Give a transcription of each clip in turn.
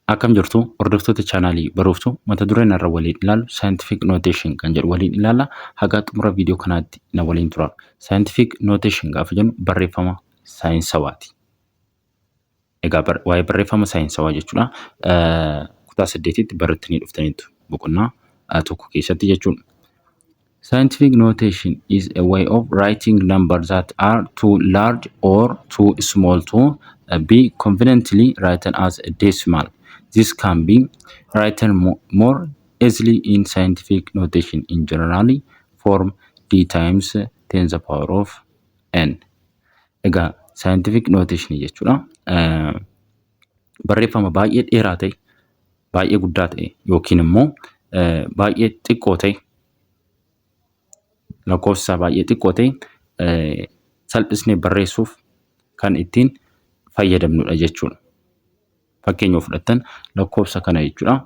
Akkam jirtu hordoftoota chaanaalii barumsa mata dureen irra waliin ilaalu scientific notation kan jedhu waliin ilaalla. Haga xumura viidiyoo kanaatti na waliin tura. Scientific notation gaafa jennu barreeffama saayinsawaati. Egaa waa'ee barreeffama saayinsawaa jechuudha. Kutaa 8tti barattanii dhuftaniitu boqonnaa tokko keessatti jechuudha. Scientific notation is a way of writing numbers that are too large or too small to be conveniently written as a decimal. This can be written more easily in scientific notation in generally form d times 10 the power of n. Egaa scientific notation jechuudha. Barreeffama baay'ee dheeraa ta'e, baay'ee guddaa ta'e yookiin immoo baay'ee xiqqoo ta'e, lakkoofsa baay'ee xiqqoo ta'e salphisnee barreessuuf kan ittiin fayyadamnudha jechuudha. Fakkeenya fudhattan lakkoofsa kana jechuudha.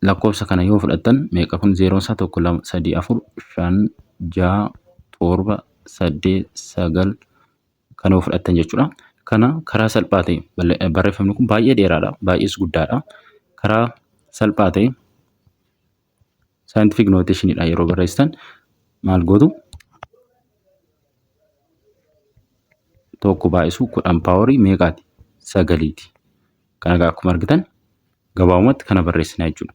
Lakkoofsa kana yoo fudhattan meeqa kun 0 1 2 3 4 5 6 7 8 9 kana yoo fudhattan jechuudha. Kana karaa salphaa ta'e barreeffamni kun baay'ee dheeraadha, baay'ees guddaadha. Karaa salphaa ta'e scientific notation dha yeroo barreessitan maal gootu? Tokko baay'isu 10 paaworii meeqaati? 9ti. Kana akkuma argitan gabaabumatti kana barreessinaa jechuudha.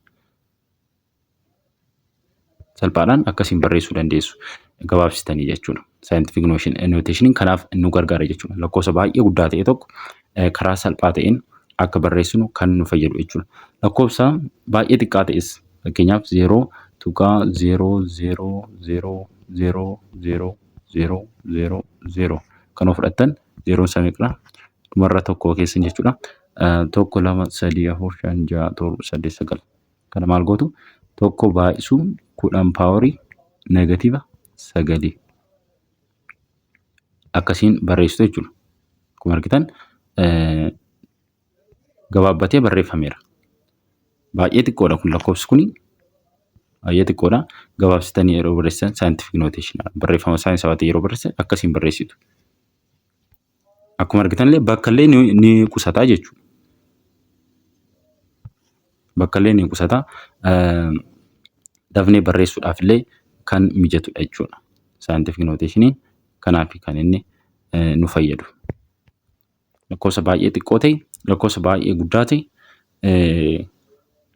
Salphaadhaan akkasiin barreessuu dandeessu gabaabsitanii jechuudha. Scientific notation kanaaf nu gargaara jechuudha. Lakkoofsa baay'ee guddaa ta'e tokko karaa salphaa ta'een akka barreessinu kan nu fayyadu jechuudha. Lakkoofsa baay'ee xiqqaa ta'es fakkeenyaaf 0 tuqaa 0 0 0 0 0 0 0 0 kan fudhattan 0 samiqra dhumarra tokko keessan jechuudha. 1 2 3 4 5 6 7 8 9 kana maal gootu? Tokko baay'isu 10 paaworii negatiiva 9 akkasiin barreessitu jechuudha. Akkuma argitan gabaabbatee barreeffameera. Baay'ee xiqqoodha kun lakkoofsi kuni. Baay'ee xiqqoodha. Gabaabsitanii yeroo barreessitan scientific notation barreeffama saayinsawaa yeroo barreessitan akkasiin barreessitu. Akkuma argitan illee bakka illee ni qusataa jechuudha. Bakka illee ni qusataa. Dafnee barreessuudhaaf illee kan mijatudha jechuudha. Scientific notation kanaaf kan inni nu fayyadu. Lakkoofsa baay'ee xiqqoo ta'e, lakkoofsa baay'ee guddaa ta'e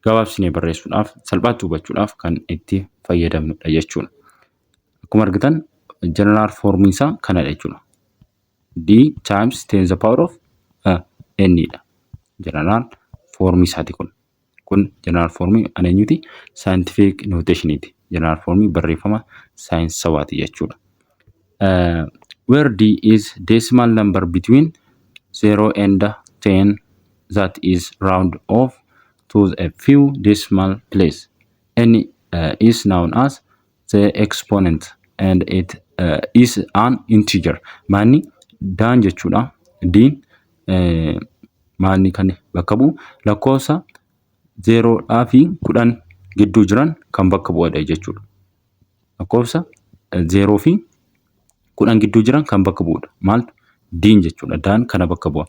gabaabsinee barreessuudhaaf, salphaatti hubachuudhaaf kan itti fayyadamnudha jechuudha. Akkuma argitan general form isaa kanadha jechuudha. D times 10 the power of n dha. General form isaati kun. Kun general form eenyuti? Scientific notation iti. General form barreeffama saayinsawaati jechuudha. Where d is decimal number between 0 and 10 that is round off to a few decimal place. N is known as the exponent and it is an integer. Maanni daan jechuudha. Diin maalni kan bakka bu'u lakkoofsa 0 fi 10 gidduu jiran kan bakka bu'udha jechuudha. Lakkoofsa 0 fi 10 gidduu jiran kan bakka bu'udha. Maaltu? Diin jechuudha. Daan kana bakka bu'a.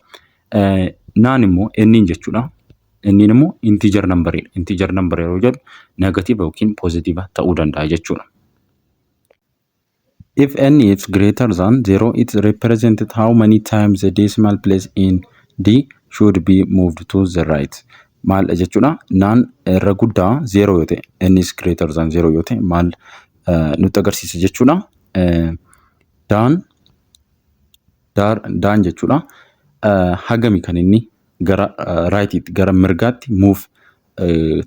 Naan immoo n jechuudha. Inni immoo integer number. Integer number yeroo jedhu negative yookiin positive ta'uu danda'a jechuudha. If n is greater than 0, it represents how many times the decimal place in d should be moved to the right. Maal jechuudha? Naan irra guddaa 0 yoo ta'e, n is greater than 0 yoo ta'e maal nutti agarsiisa jechuudha. Daan jechuudha. Hagami kan inni gara rightiitti gara mirgaatti move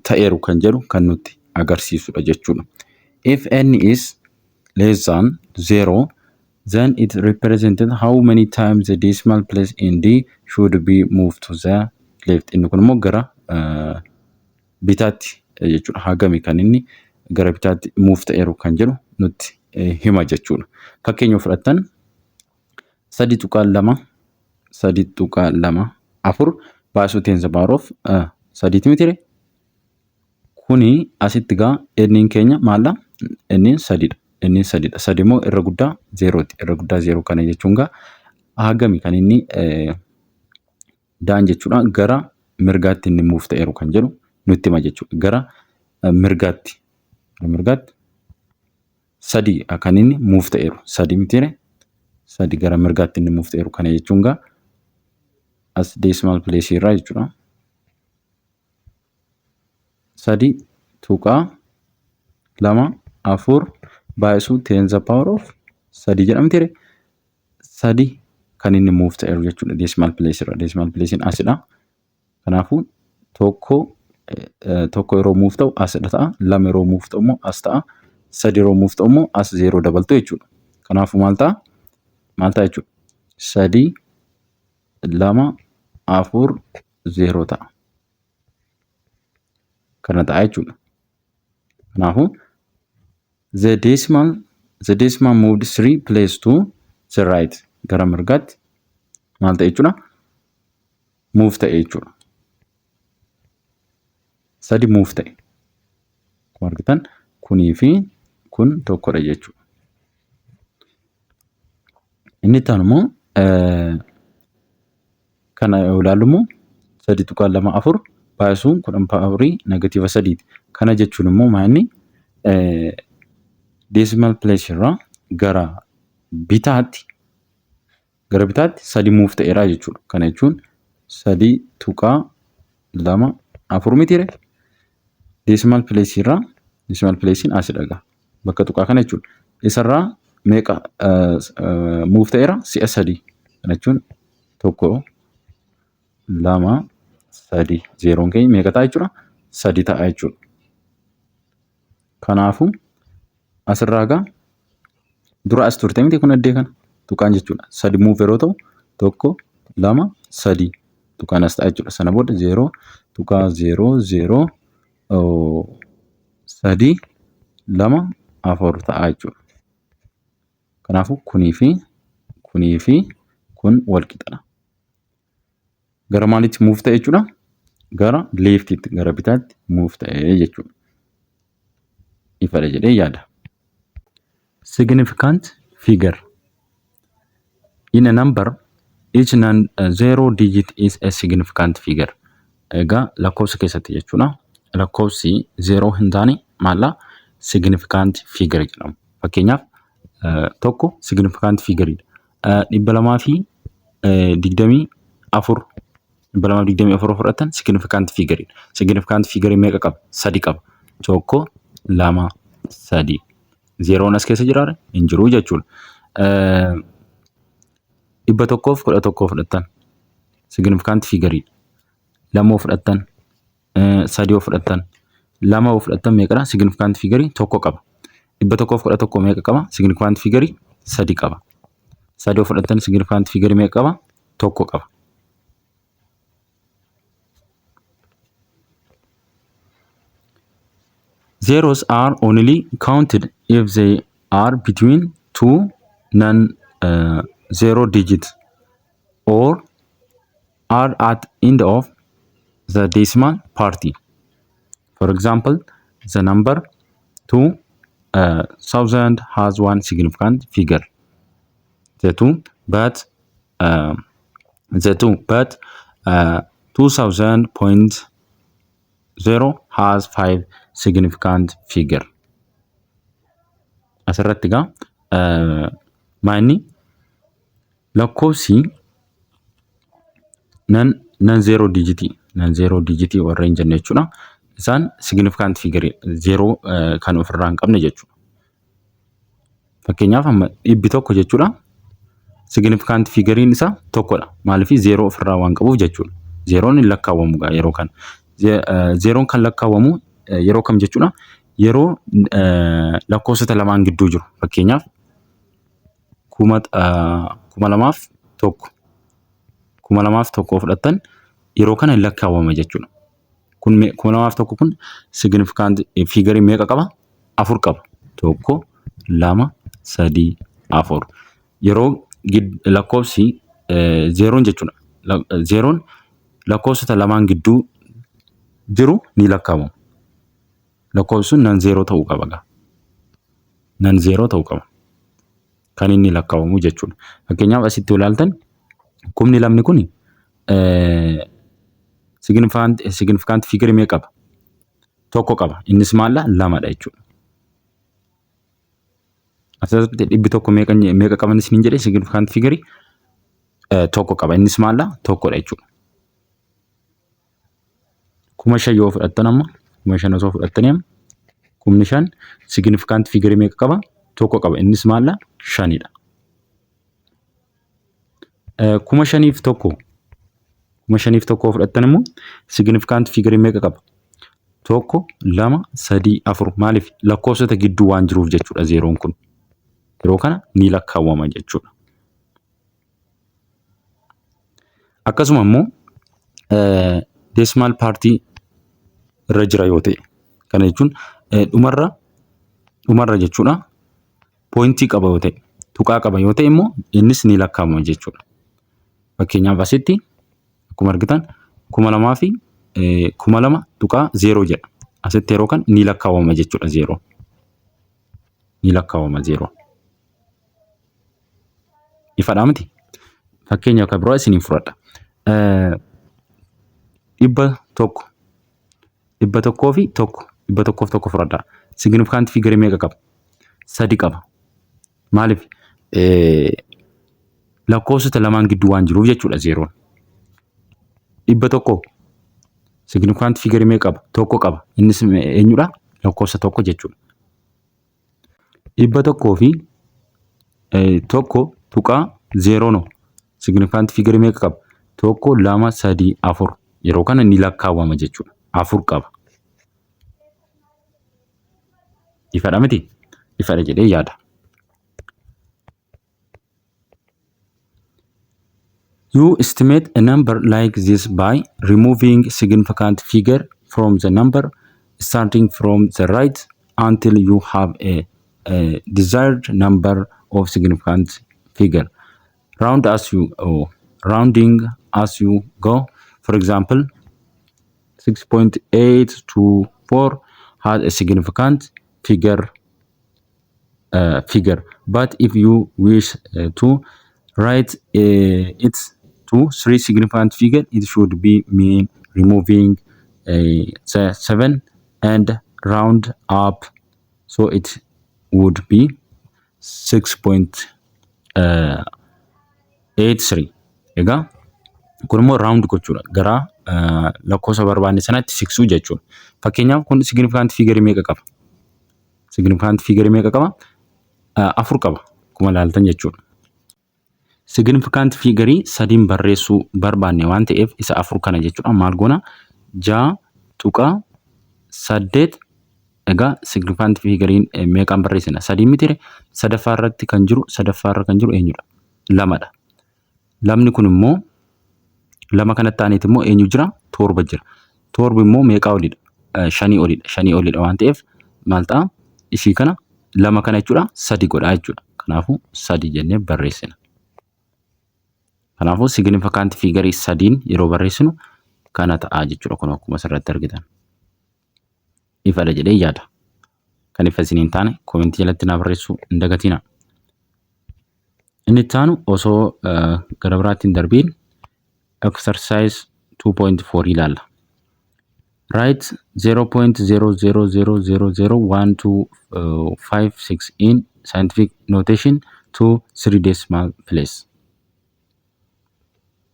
ta'eeru kan jedhu kan nutti agarsiisudha jechuudha. If n is less than 0, then it represented how many times the decimal place in d should be moved to the left. Inni kun immoo gara bitaatti jechuudha. Hagami kan inni gara bitaatti move ta'eeru kan jedhu nutti hima jechuudha. Fakkeenya fudhattan 3.2 3.2 4 baay'isuu 10 the power of 3 mitire. Kuni asitti gaa n keenya maalla? N 3dha. N 3dha. 3 immoo irra guddaa 0ti. Irra guddaa 0 kana jechuun gaa hagami kan inni Daan jechuudha gara mirgaatti inni muuf ta'eeru kan jedhu nutti hima jechuudha. Gara mirgaatti sadii kan inni muuf ta'eeru. Sadii mitiire sadii gara mirgaatti inni muuf ta'eeru kana jechuun gaa as decimal place irraa jechuudha. Sadii tuqaa 2 4 baay'isuu 10 the power of sadii jedhamtire sadii kan inni muuf ta'eeru jechuudha decimal place irra. Decimal place asidha. Kanaafuu tokko yeroo muuf ta'u asidha ta'a. 2 yeroo muuf ta'u immoo as ta'a. 3 yeroo muuf ta'u immoo as 0 dabaltu jechuudha. Kanaafuu maal ta'a? Jechuudha. 3 2 4 0 ta'a. Kana ta'a jechuudha. Kanaafuu the decimal moved 3 place to the right gara mirgaatti maal ta'e jechuudha? Muuf ta'e jechuudha. Sadi muuf ta'e. Kun argitan kunii fi kun tokkodha jechuudha. Inni itti aanu immoo kana yoo ilaallu immoo 3.24 baay'isuun 10 paaworii negatiiva 3ti. Kana jechuun immoo maanni decimal place irraa gara bitaatti sadi muuf ta'eera jechuudha. Kana jechuun 3.24 mitiire decimal place irraa decimal place asidha gaa bakka tuqaa kana jechuudha. Isarraa meeqa muuf ta'eera? Si'a 3. Kana jechuun 1 2 3 zeeroon keenya meeqa ta'a jechuudha? 3 ta'a jechuudha. Kanaafuu asirraa gaa dura as turte miti kun addee kana tuqaan jechuudha. 3 muuf yeroo ta'u 1 2 3 tuqaan as ta'a jechuudha. Sana booda 0 tuqaa 0 0 3 2 4 ta'a jechuudha. Kanaafuu kunii fi kun wal qixadha. Gara maalitti muuf ta'e jechuudha? Gara leeftitti gara bitaatti muuf ta'e jechuudha. Ifadha jedhee yaada. Significant figure. In a number, each zero digit is a significant figure. Egaa lakkoofsa keessatti jechuudha. Lakkoofsi 0 hin taane maallaa significant figure jedhamu. Fakkeenyaaf tokko significant figure dha. 224 fudhatan significant figure dha. Significant figure meeqa qaba? 3 qaba. Tokko 2 3 zeeroon as keessa jiraare hin jiru jechuudha. 111 fudhatan significant figure dha. 2 fudhatan 3 fudhatan 2 fudhatan meeqa dha? Significant figure tokko qaba. 111 meeqa qaba? Significant figure 3 qaba. 3 fudhatan significant figure meeqa qaba? Tokko qaba. Zeros are only counted if they are between two non-zero digits or are at end of the decimal party. For example, the number 2000 has one significant figure. The two, but 2000.0 has 5 significant figure. Asirratti gaa maanni lakkoofsi nan zero digit warra hin jenne jechuudha. Isaan significant figure zero kan ofirraa hin qabne jechuudha. Fakkeenyaaf amma 100 jechuudha. Significant figure isaa tokkodha. Maaliif zero ofirraa waan qabuuf jechuudha. Zeroon hin lakkaawwamu gaa yeroo kan zeroon kan lakkaawwamu yeroo kam jechuudha? Yeroo lakkoofsota lamaan gidduu jiru. Fakkeenyaaf 2001 fudhatan yeroo kana hin lakkaawwama jechuudha. Kun 2001 kun significant figure meeqa qaba? 4 qaba. 1 2 3 4 yeroo lakkoofsi zeroon jechuudha. Zeroon lakkoofsota lamaan gidduu jiru ni lakkaawwama. Lakkoofsi nan zero ta'uu qaba gaa. Nan zero ta'uu qaba. Kan inni lakkaawwamu jechuudha. Fakkeenyaaf asitti ilaaltan kumni lamni kun significant figure meeqa qaba? Tokko qaba. Innis maalla? Lamadha jechuudha. Asirratti dhibbi tokko meeqa qaban isin jedhee significant figure tokko qaba. Innis maalla? Tokkodha jechuudha. 5,000 yoo fudhattan amma 5,000 osoo fudhattanii amma 5,000 significant figure meeqa qaba? Tokko qaba. Innis maalla? 5dha. 5,000 tokko 5,000 tokko fudhattan immoo significant figure meeqa qaba? Tokko, 2, 3, 4 maaliif lakkoofsota gidduu waan jiruuf jechuudha zeeroon kun. Yeroo kana ni lakkaawwama jechuudha. Akkasuma immoo decimal partii irra jira yoo ta'e kana jechuun dhumarra jechuudha pointii qaba yoo ta'e tuqaa qaba yoo ta'e immoo innis ni lakkaawwama jechuudha. Fakkeenyaaf asitti akkuma argitan 2,000 fi 2,000 tuqaa 0 jedha. Asitti yeroo kan ni lakkaawwama jechuudha 0. Ni lakkaawwama 0. Ifadhaa miti? Fakkeenya akka biroo isiniin fudhadha. 100 fi 100 fudhadha. Significant figure meeqa qaba? 3 qaba. Maaliif? Lakkoofsota lamaan gidduu waan jiruuf jechuudha 0. 100 significant figure meeqa qaba? Tokko qaba. Innis eenyudha? Lakkoofsa tokko jechuudha. 100 fi 1 tuqaa 0 no. Significant figure meeqa qaba? 1, 2, 3, 4 yeroo kana ni lakkaawwama jechuudha. 4 qaba. Ifadha miti? Ifadha jedhee yaada. You estimate a number like this by removing significant figure from the number, starting from the right until you have a desired number of significant figure. Rounding as you go. For example, 6.824 has a significant figure. But if you wish to write it to 3 significant figure, it should be mean removing 7 and round up, so it would be 6.83. Egaa kun immoo round gochuudha. Gara lakkoofsa barbaanne sanatti siqsuu jechuudha. Fakkeenyaaf kun significant figure meeqa qaba? Significant figure meeqa qaba? 4 qaba. Kuma ilaaltan jechuudha. Significant figure sadiin barreessuu barbaanne waan ta'eef isa 4 kana jechuudha. Maal goona? 6 tuqaa 8. Egaa significant figure meeqaan barreessina? 3 mitire. Sadaffaa irratti kan jiru eenyudha? 2dha. Lamni kun immoo 2 kanatti aaneeti immoo eenyu jira? 7 jira. 7 immoo meeqaa olidha? 5 olidha. 5 olidha waan ta'eef maal ta'a? Ishii kana 2 kana jechuudha 3 godha jechuudha. Kanaafuu 3 jennee barreessina. Kanaafuu significant figure sadiin yeroo barreessinu kana ta'a jechuudha. Kun akkuma asirratti argitan. Ifadha jedhee yaada. Kan ifa isiniin taane koomentii jalatti naa barreessuu hin dagatinaa. Inni itti aanu osoo gara biraatti hin darbiin exercise 2.4 ilaalla. Write 0.00000125 in scientific notation to 3 decimal place.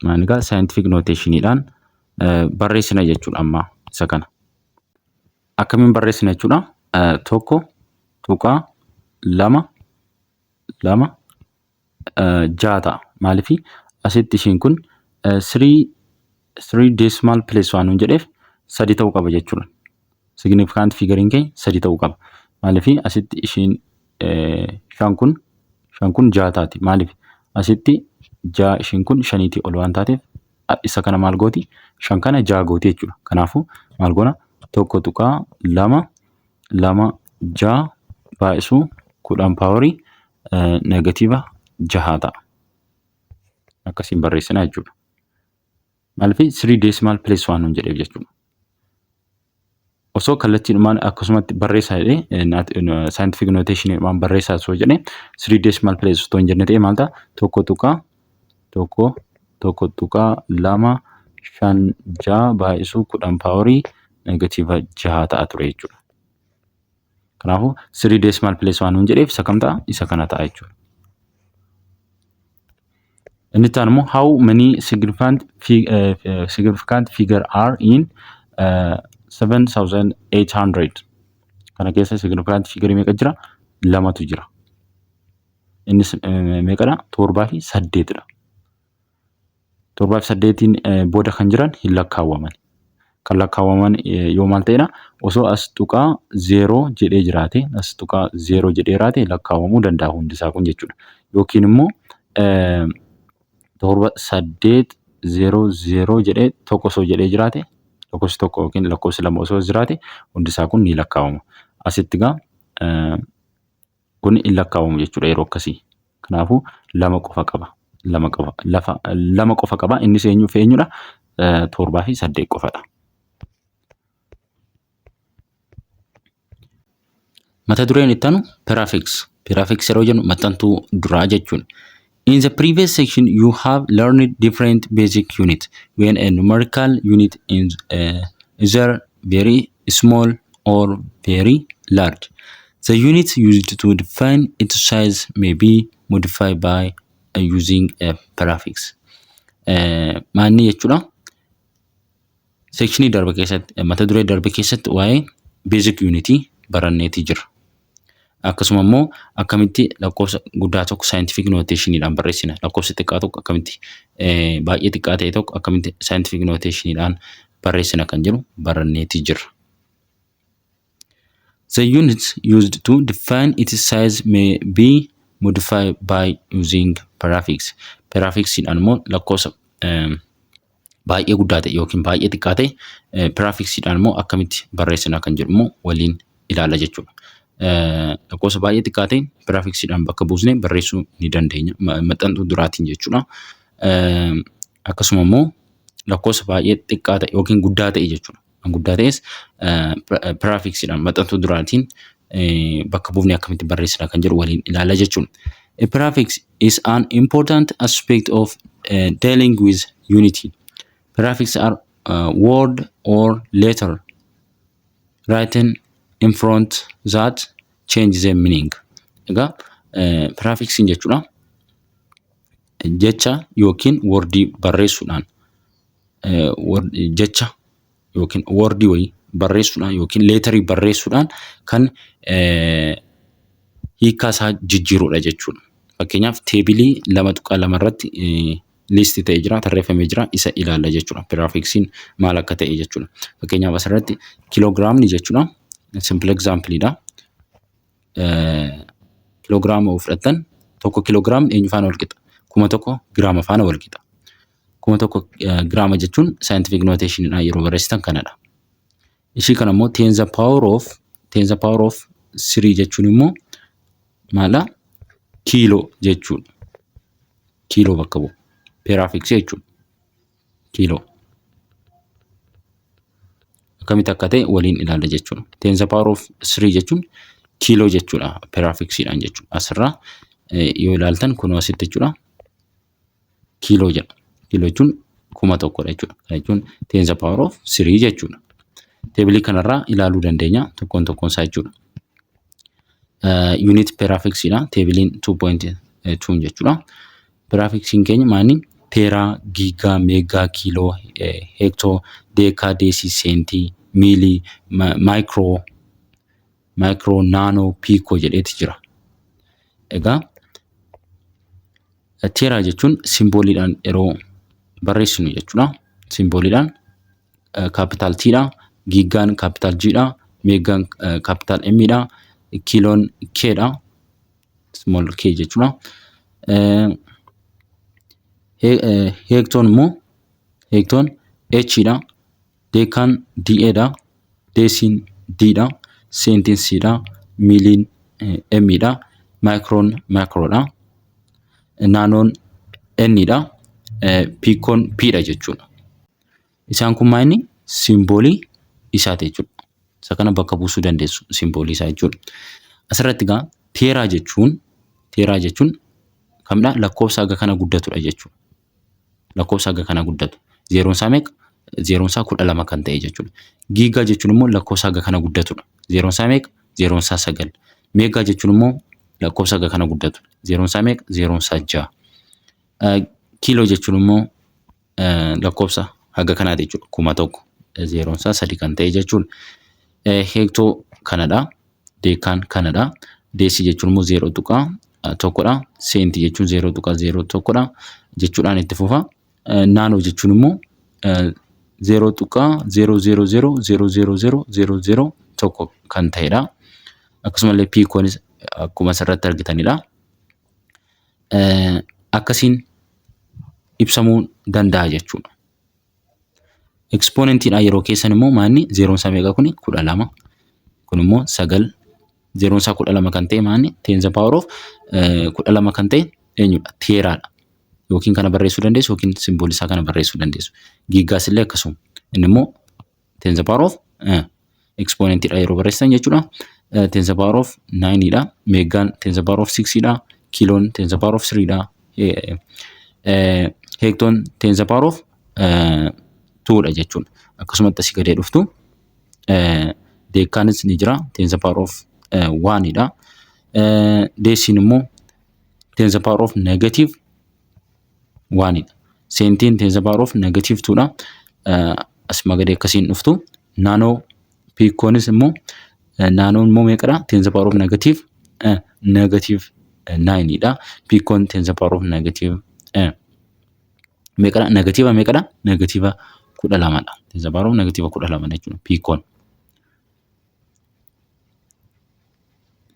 Maanigaa scientific notationiidhaan barreessina jechuudha amma isa kana. Akkamiin barreessina jechuudha? 1 tuqaa 2 6 maaliif asitti ishiin kun 3 decimal place waan jedheef 3 ta'uu qaba jechuudha. Significant figure keenya 3 ta'uu qaba. Maaliif asitti ishiin 5 kun 6 taati. Maaliif asitti 6 ishiin kun 5tii ol waan taateef isa kana maal gooti? 5 kana 6 gooti jechuudha. Kanaafuu maal goona? 1 tuqaa 2 6 baay'isuu 10 paaworii negatiiva 6 ta'a. Akkasiin barreessina jechuudha. Maaliif 3 decimal place waan jedheef jechuudha. Osoo kallattiidhumaan akkasumatti barreessaa jedhee scientific notation waan barreessaa osoo jedhee 3 decimal place osoo hin jenne ta'e maal ta'a? 1 tuqaa 1 1.256 baay'isuu 10 paaworii negatiiva 6 ta'a ture jechuudha. Kanaafuu 3 decimal place waan nuun jedheef isa kam ta'a? Isa kana ta'a jechuudha. Inni itti aanu immoo how many significant figure are in 7800? Kana keessa significant figure meeqa jira? 2tu jira. Innis meeqadha? 7 fi 8dha. 7 fi 8tiin booda kan jiran hin lakkaawwaman. Kan lakkaawwaman yoo maal ta'edha? Osoo as tuqaa 0 jedhee jiraate, as tuqaa 0 jedhee jiraate lakkaawwamuu danda'a hundi isaa kun jechuudha. Yookiin immoo 7800 jedhee tokko osoo jedhee jiraate, lakkoofsi tokko yookiin lakkoofsi lama osoo jiraate hundi isaa kun ni lakkaawwama. Asitti gaa kun hin lakkaawwamu jechuudha yeroo akkasii. Kanaafuu 2 qofa qaba. 2 qofa qaba. Innis eenyudha? 7 fi 8 qofadha. Mata dureen itti aanu prefix. Prefix yeroo jennu maxxantuu duraa jechuudha. In the previous section, you have learned different basic units when a numerical unit is either very small or very large. The units used to define its size may be modified by using a prefix. Maanni jechuudha. Sectionii darbe keessatti, mata duree darbe keessatti waa'ee basic unity baranneeti jira. Akkasuma immoo akkamitti lakkoofsa guddaa tokko scientific notationidhaan barreessina. Lakkoofsa xiqqaa tokko akkamitti baay'ee xiqqaa ta'e tokko akkamitti scientific notationidhaan barreessina kan jedhu baranneeti jira. The units used to define its size may be modified by using prefix. Prefixidhaan immoo lakkoofsa baay'ee guddaa ta'e yookiin baay'ee xiqqaa ta'e prefixidhaan immoo akkamitti barreessina kan jedhu immoo waliin ilaala jechuudha. Lakkoofsa baay'ee xiqqaa ta'e prefixidhaan bakka buusnee barreessuu ni dandeenya. Maxxantuu duraatiin jechuudha. Akkasuma immoo lakkoofsa baay'ee xiqqaa ta'e yookiin guddaa ta'e jechuudha. Guddaa ta'es prefixidhaan maxxantuu duraatiin bakka buufnee akkamitti barreessina kan jedhu waliin ilaala jechuudha. A prefix is an important aspect of dealing with unity. Prefixes are word or letter written in front that change the meaning. Egaa prefixing jechuudha. Jecha yookiin wordii barreessuudhaan jecha yookiin wordii wayii barreessuudhaan yookiin leetarii barreessuudhaan kan hiikaa isaa jijjiirudha jechuudha. Fakkeenyaaf teebilii 2.2 irratti liistii ta'ee jira, tarreeffamee jira, isa ilaalla jechuudha. Prefixing maal akka ta'e jechuudha. Fakkeenyaaf asirratti kiloogiraamni jechuudha. Simple exampleidha. Kiloogiraama fudhattan tokko kiloogiraamni eenyu faana wal qixa? 1000 giraama faana wal qixa. 1000 giraama jechuun scientific notationidhaan yeroo barreessitan kanadha. Ishii kana immoo 10 the power of 3 jechuun immoo maala? Kiiloo jechuudha. Kiiloo bakka bu'u. Prefix jechuudha. Kiiloo. Akkamitti akka ta'e waliin ilaalla jechuudha. 10 the power of 3 jechuun kiiloo jechuudha. Prefixidhaan jechuudha. Asirraa yoo ilaaltan kunoo asitti jechuudha. Kiiloo jedha. Kiiloo jechuun 1000 jechuudha. Kana jechuun 10 the power of 3 jechuudha. Teebilii kanarraa ilaaluu dandeenya tokkoon isaa jechuudha. Unit prefixidha. Teebiliin 2.2 jechuudha. Prefixing keenya maani? Teeraa, giigaa, meegaa, kiiloo, hektoo, deekaa, deesii, seentii, miilii, maayikiroo, naanoo, piikoo jedheeti jira. Egaa teeraa jechuun simbooliidhaan yeroo barreessinu jechuudha. Simbooliidhaan capital Tdha, giigaan capital Gdha, meegaan capital Mdha, kiiloon Kdha, small K jechuudha. Hektoon immoo hektoon Hdha, deekaan Da'dha, deesiin Ddha, seentiin Cdha, miiliin Mdha, maayikiroon maayikiroodha, naanoon Ndha, piikoon Pdha jechuudha. Isaan kun maayini simboolii isaati jechuudha. Isa kana bakka buusuu dandeessu simboolii isaa jechuudha. Asirratti egaa teeraa jechuun kamidha? Lakkoofsa haga kana guddatudha jechuudha. lakkoofsa haga kana guddatu. Zeeroon isaa meeqa? Zeeroon isaa 12 kan ta'e jechuudha. Giigaa jechuun immoo lakkoofsa haga kana guddatudha. Zeeroon isaa meeqa? Zeeroon isaa 9. Meegaa jechuun immoo lakkoofsa haga kana guddatu. Zeeroon isaa meeqa? Zeeroon isaa 6. Kiiloo jechuun immoo lakkoofsa haga kanaati jechuudha. 1000. Zeeroon isaa 3 kan ta'e jechuudha. Heektoo kanadha. Deekaan kanadha. Deesii jechuun immoo 0.1dha. Seentii jechuun 0.01dha jechuudhaan itti fufa. Naanoo jechuun immoo 0.000000001 kan ta'edha. Akkasumallee piikoonis akkuma asirratti argitanidha. Akkasiin ibsamuu danda'a jechuudha. Ekspoonentiidha yeroo keessan immoo maanni zeeroon isaa meeqa kuni 12. Kun immoo 9. Zeeroon isaa 12 kan ta'e maanni 10 power of 12 kan ta'e eenyudha? Teeraadha. Yookiin kana barreessuu dandeessu yookiin simboolii isaa kana barreessuu dandeessu. Giiggaas illee akkasuma. Inni immoo 10 power of ekspoonentiidha yeroo barreessan jechuudha. 10 power of 9dha. Meegaan 10 power of 6dha. Kiiloon 10 power of 3dha. Heektoon 10 power of 2dha jechuudha. Akkasumatti asii gadee dhuftu deekaanis ni jira 10 power of 1dha. Deesiin immoo 10 power of negative 1dha. Seentiin 10 power of negative 2dha. Asuma gadee akkasiin dhuftu. Naanoo piikoonis immoo naanoon immoo meeqadha? 10 power of negative 9dha. Piikoon 10 power of negative meeqadha? Negatiiva meeqadha? Negatiiva 12dha. 10 power of negatiiva 12 jechuudha piikoon.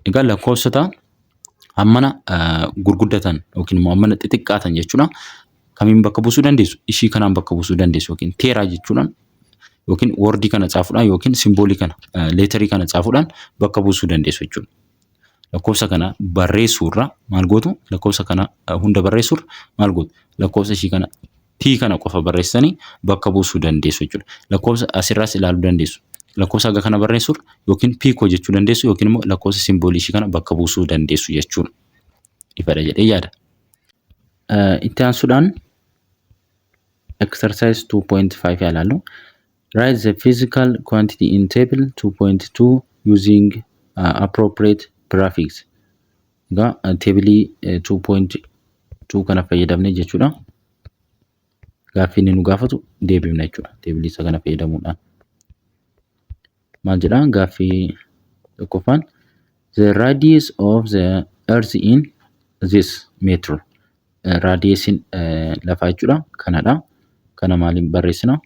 Egaa lakkoofsota hammana gurguddatan yookiin immoo hammana xixiqqaatan jechuudha. Kamiin bakka buusuu dandeessu? Ishii kanaan bakka buusuu dandeessu yookiin teeraa jechuudhaan yookiin wordii kana xaafuudhaan yookiin simboolii kana leetarii kana xaafuudhaan bakka buusuu dandeessu jechuudha. Lakkoofsa kana barreessuurra maal gootu? Lakkoofsa kana hunda barreessuurra maal gootu? Lakkoofsa ishii kana tii kana qofa barreessanii bakka buusuu dandeessu jechuudha. Lakkoofsa asirraas ilaaluu dandeessu. Lakkoofsa haga kana barreessuurra yookiin piikoo jechuu dandeessu yookiin immoo lakkoofsa simboolii ishii kana bakka buusuu dandeessu jechuudha. Ifadha jedhee yaada. Itti aansuudhaan exercise 2.5 yaalaallu. Write the physical quantity in table 2.2 using appropriate prefix. Egaa teebilii 2.2 kana fayyadamne jechuudha. Gaaffii inni nu gaafatu deebifna jechuudha. Teebilii isa kana fayyadamuudhaan. Maal jedhaa gaaffii tokkoffaan the radius of the earth in this meter. Radiusiin lafaa jechuudha. Kanadha. Kana maaliin barreessina?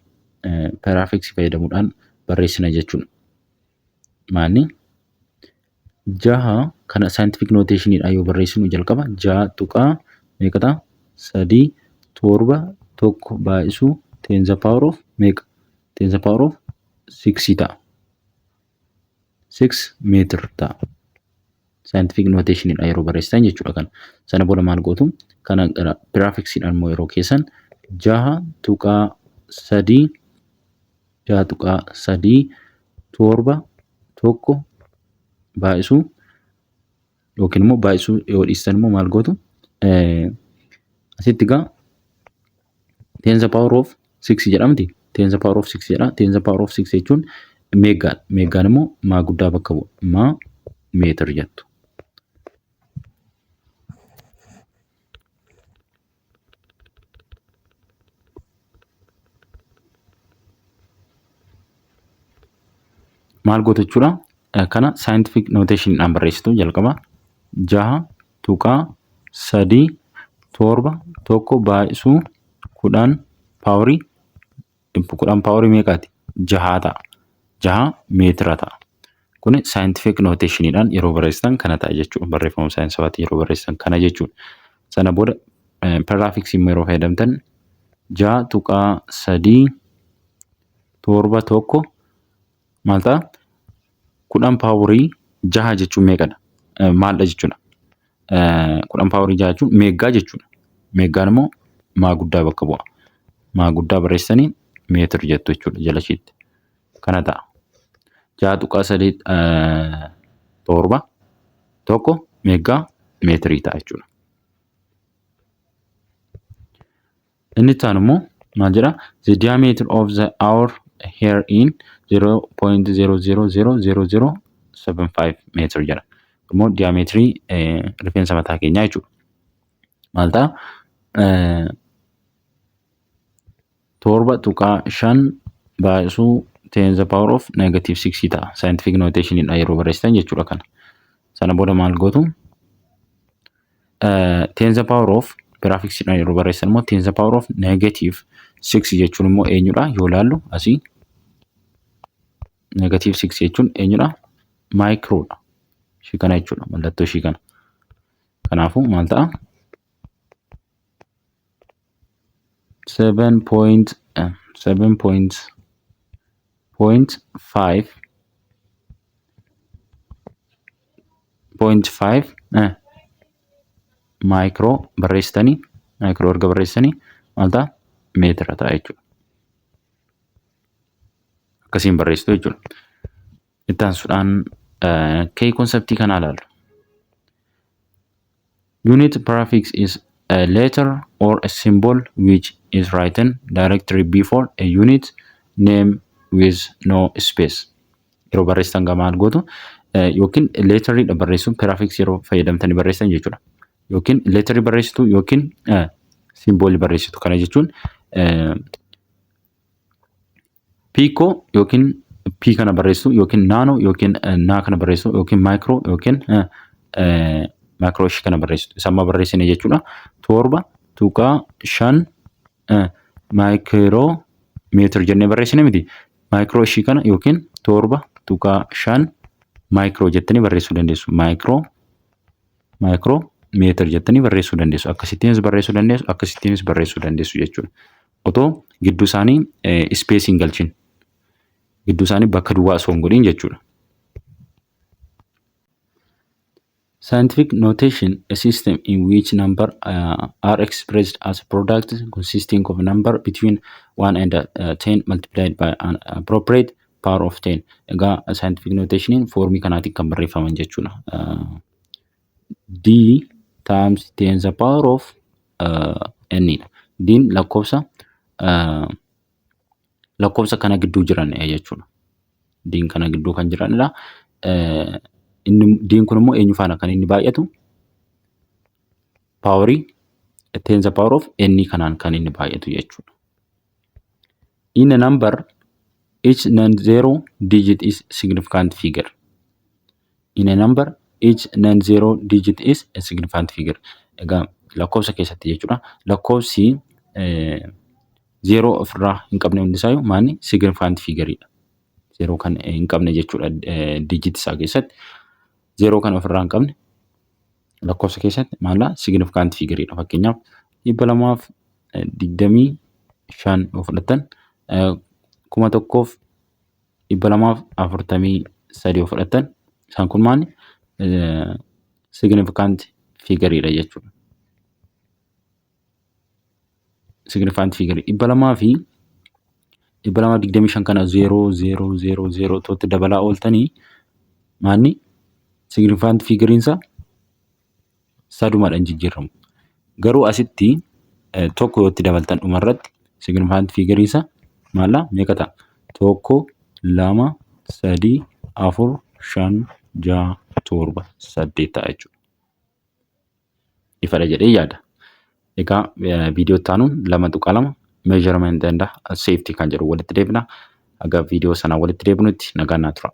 Prefix fayyadamuudhaan barreessina jechuudha. Maali? 6 kana scientific notationidha yoo barreessinu jalqaba 6 tuqaa meeqadha? 3 7 1 baay'isuu 10 power of meeqa? 10 power of 6 ta'a. 6 meter ta'a. Scientific notationidha yeroo barreessitan jechuudha kana. Sana booda maal gootu? Kana prefixidhaan immoo yeroo keessan 6 tuqaa 3 6 tuqaa 3 7 1 baay'isuu yookiin immoo baay'isuu yoo dhiistan immoo maal gootu? Asitti egaa 10 power of 6 jedhamti. 10 power of 6 jedha. 10 power of 6 jechuun meegaadha. Meegaan immoo maa guddaa bakka bu'a. Maa meetir jettu. Maal gootu jechuudha? Kana scientific notationidhaan barreessitu jalqaba 6 tuqaa 3 7 1 baay'isuu 10 paaworii 10 paaworii meeqaati? 6 ta'a. 6 meetira ta'a. Kun scientific notationidhaan yeroo barreessitan kana ta'a jechuudha. Barreeffama saayinsawaatiin yeroo barreessitan kana jechuudha. Sana booda prefix immoo yeroo fayyadamtan 6 tuqaa 3 7 1 maal ta'a? 10 paaworii 6 jechuun meeqadha? Maaldha jechuudha? 10 paaworii 6 jechuun meegaa jechuudha. Meegaan immoo maa guddaa bakka bu'a. Maa guddaa barreessanii meetir jettu jechuudha jala ishiitti. Kana ta'a. 6 tuqaa 3 7 1 meegaa meetirii ta'a jechuudha. Inni itti aanu immoo maal jedha? The diameter of our hair in 0.00000075 meter jedha. Immoo diameetirii rifeensa mataa keenyaa jechuudha. Maal ta'a? 7.5 baay'isuu 10 the power of -6 ta'a. Scientific notation dha yeroo barreessitan jechuudha kana. Sana booda maal gootu? 10 the power of prefix dha yeroo barreessan immoo 10 the power of -6 jechuun immoo eenyudha? Yoo ilaallu asii -6 jechuun eenyudha? Micro dha. Ishii kana jechuudha. Mallattoo ishii kana. Kanaafuu maal ta'a? 7.5 micro barreessitanii micro erga barreessitanii maal ta'a? Meetira ta'a jechuudha. Akkasiin barreessitu jechuudha. Itti aansuudhaan key conceptii kanaa ilaallu. Unit prefix is a letter or a symbol which is written directly before a unit name with no space. Yeroo barreessitan maal gootu? Yookiin leetarii barreessuun prefix yeroo fayyadamtanii barreessan jechuudha. Yookiin leetarii barreessitu yookiin simboolii barreessitu. Kana jechuun piiko yookiin p kana barreessitu yookiin naano yookiin naa kana barreessitu yookiin maayikiroo yookiin maayikiroo ishii kana barreessitu. Isa amma barreessine jechuudha. 7.5 maayikiroo meetir jennee barreessine miti. Maayikiroo ishii kana yookiin 7.5 maayikiroo jettanii barreessuu dandeessu. Maayikiroo meetir jettanii barreessuu dandeessu. Akkasittiinis barreessuu dandeessu. Akkasittiinis barreessuu dandeessu jechuudha. Otoo gidduu isaanii ispeesii hin galchin. Gidduu isaanii bakka duwwaa osoo hin godhin jechuudha. Scientific notation, a system in which numbers are expressed as a product consisting of a number between 1 and 10 multiplied by an appropriate power of 10. Egaa scientific notation formii kanaatiin kan barreeffaman jechuudha. D times 10 the power of n dha. D'n lakkoofsa kana gidduu jiran jechuudha. D'n kana gidduu kan jiranidha. D'n kun immoo eenyu faana kan inni baay'atu? Paawarii 10 the power of n kanaan kan inni baay'atu jechuudha. In a number, each non-zero digit is significant figure. In a number, each non-zero digit is a significant figure. Egaa lakkoofsa keessatti jechuudha. Lakkoofsi 0 ofirraa hin qabne hundisaayyuu maanni significant figure dha. 0 kan hin qabne jechuudha digit isaa keessatti. 0 kan ofirraa hin qabne lakkoofsa keessatti maalla significant figure dha. Fakkeenyaaf 225 yoo fudhattan 1243 yoo fudhattan isaan kun maanni significant figure dha jechuudha. Significant figure 225 kana 0 tootti dabalaa ooltanii maanni significant figure insa sadumadhaan jijjiiramu. Garuu asitti tokko yootti dabaltan dhumarratti significant figure isa maalla meeqa ta'a? 1 2 3 4 5 6 7 8 ta'a jechuudha. Ifadha jedhee yaada. Egaa viidiyoo taanuun 2.2 measurement and safety kan jedhu walitti deebina. Aga viidiyoo sana walitti deebinutti nagaan naa tura.